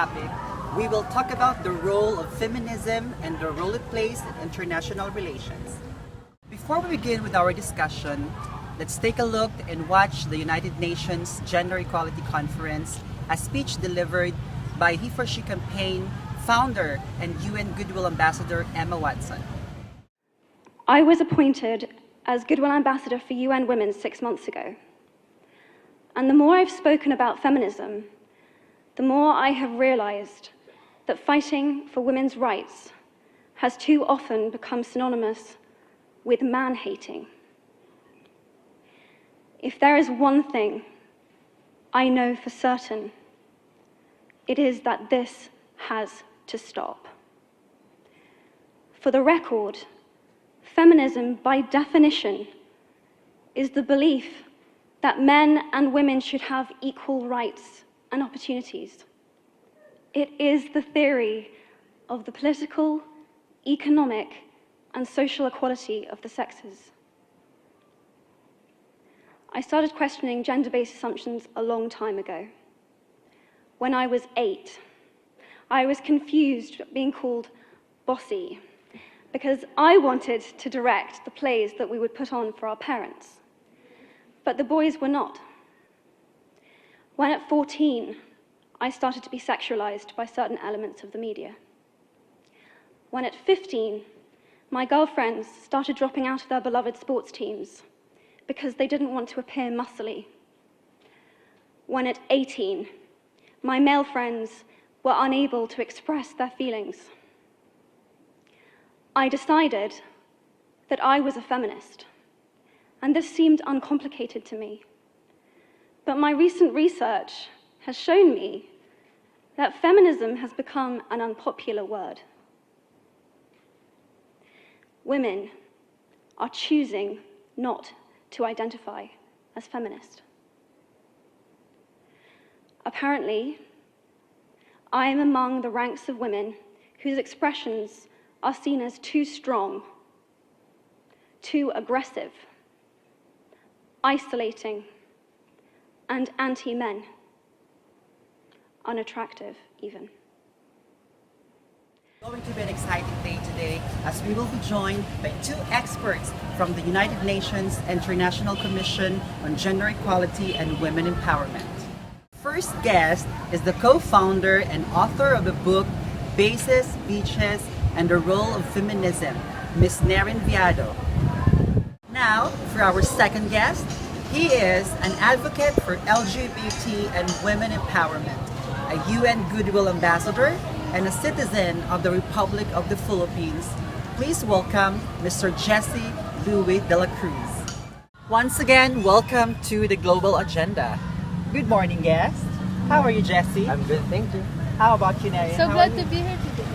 topic, we will talk about the role of feminism and the role it plays in international relations. Before we begin with our discussion, let's take a look and watch the United Nations Gender Equality Conference, a speech delivered by He for She campaign founder and UN Goodwill Ambassador Emma Watson. I was appointed as Goodwill Ambassador for UN Women 6 months ago. And the more I've spoken about feminism, the more I have realized that fighting for women's rights has too often become synonymous with man-hating. If there is one thing I know for certain, it is that this has to stop. For the record, feminism, by definition, is the belief that men and women should have equal rights and opportunities. It is the theory of the political, economic, and social equality of the sexes. I started questioning gender-based assumptions a long time ago. When I was 8, I was confused being called bossy because I wanted to direct the plays that we would put on for our parents. But the boys were not. When at 14, I started to be sexualized by certain elements of the media. When at 15, my girlfriends started dropping out of their beloved sports teams because they didn't want to appear muscly. When at 18, my male friends were unable to express their feelings. I decided that I was a feminist, and this seemed uncomplicated to me. But my recent research has shown me that feminism has become an unpopular word. Women are choosing not to identify as feminist. Apparently, I am among the ranks of women whose expressions are seen as too strong, too aggressive, isolating, and anti-men, unattractive even. It's going to be an exciting day today as we will be joined by 2 experts from the United Nations International Commission on Gender Equality and Women Empowerment. First guest is the co-founder and author of the book Bases, Beaches, and the Role of Feminism, Ms. Neryn Viado. Now, for our second guest, he is an advocate for LGBT and women empowerment, a UN Goodwill Ambassador, and a citizen of the Republic of the Philippines. Please welcome Mr. Jesse Louis Dela Cruz. Once again, welcome to the Global Agenda. Good morning, guest. How are you, Jesse? I'm good, thank you. How about you, Neryn? So glad to be here today.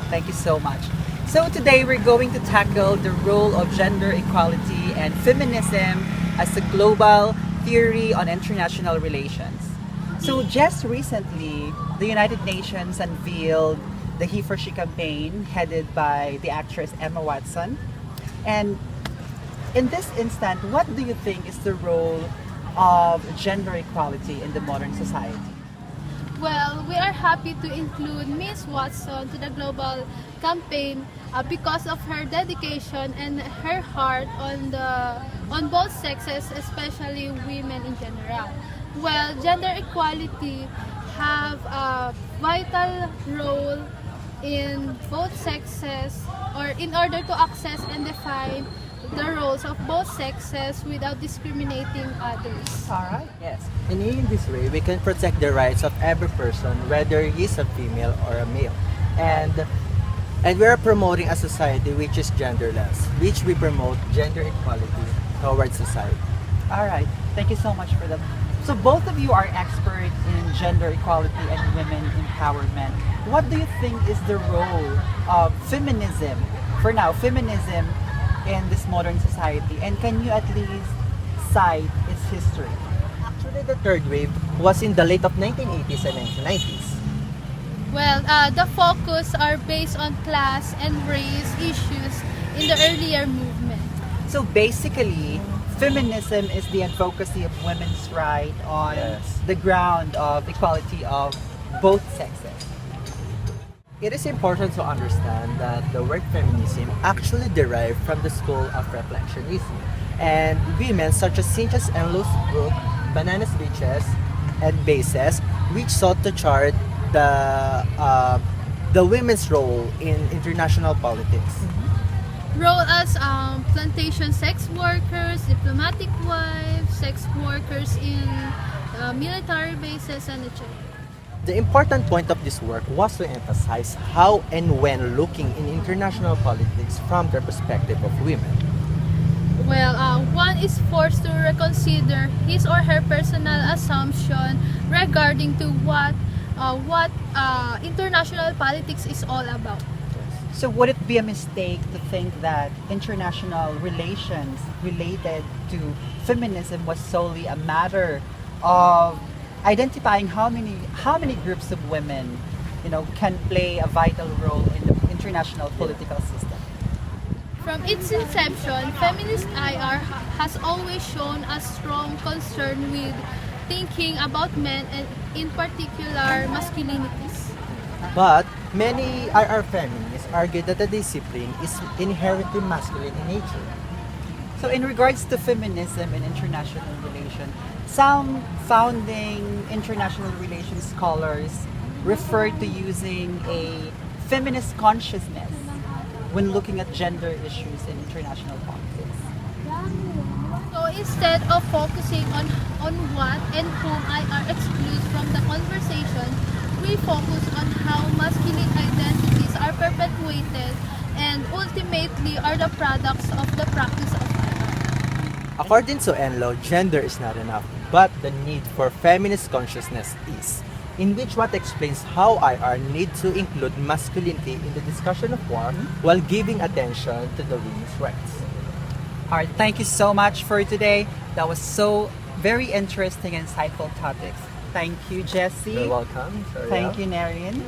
Thank you so much. So today we're going to tackle the role of gender equality and feminism as a global theory on international relations. So just recently, the United Nations unveiled the He for She campaign headed by the actress Emma Watson. And in this instant, what do you think is the role of gender equality in the modern society? Well, we are happy to include Ms. Watson to the global campaign because of her dedication and her heart on both sexes, especially women in general. Well, gender equality have a vital role in both sexes, or in order to access and define the roles of both sexes without discriminating others. Alright, yes. And in this way, we can protect the rights of every person, whether he's a female or a male. And we are promoting a society which is genderless, which we promote gender equality towards society. Alright, thank you so much for that. So both of you are expert in gender equality and women empowerment. What do you think is the role of feminism, for now, feminism in this modern society? And can you at least cite its history? Actually, the third wave was in the late of 1980s and 1990s. Well, the focus are based on class and race issues in the earlier movement. So basically, feminism is the advocacy of women's right on Yes. the ground of equality of both sexes. It is important to understand that the word feminism actually derived from the school of reflectionism, and women such as Cynthia's endless book, Bananas Beaches and Bases, which sought to chart the women's role in international politics. Role as plantation sex workers, diplomatic wives, sex workers in military bases, and etc. The important point of this work was to emphasize how and when looking in international politics from the perspective of women. Well, one is forced to reconsider his or her personal assumption regarding to what international politics is all about. So would it be a mistake to think that international relations related to feminism was solely a matter of identifying how many groups of women, can play a vital role in the international political system? From its inception, feminist IR has always shown a strong concern with thinking about men and in particular masculinities. But many IR feminists argue that the discipline is inherently masculine in nature. So in regards to feminism and international relations, some founding international relations scholars refer to using a feminist consciousness when looking at gender issues in international politics. So instead of focusing on what and whom IR excludes from the conversation, we focus on how masculine identities are perpetuated and ultimately are the products of the practice of IR. According to Enlo, gender is not enough, but the need for feminist consciousness is, in which what explains how IR need to include masculinity in the discussion of war while giving attention to the women's rights. All right, thank you so much for today. That was so very interesting and insightful topics. Thank you, Jessie. You're welcome. Oriel. Thank you, Neryn.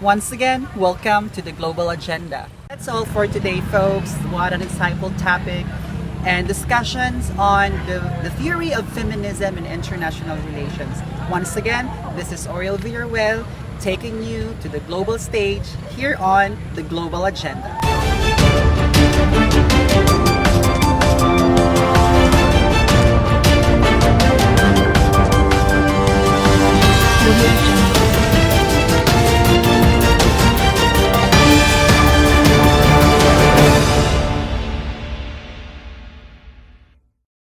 Once again, welcome to the Global Agenda. That's all for today, folks. What an insightful topic and discussions on the theory of feminism and international relations. Once again, this is Oriel Villaruel taking you to the global stage here on the Global Agenda.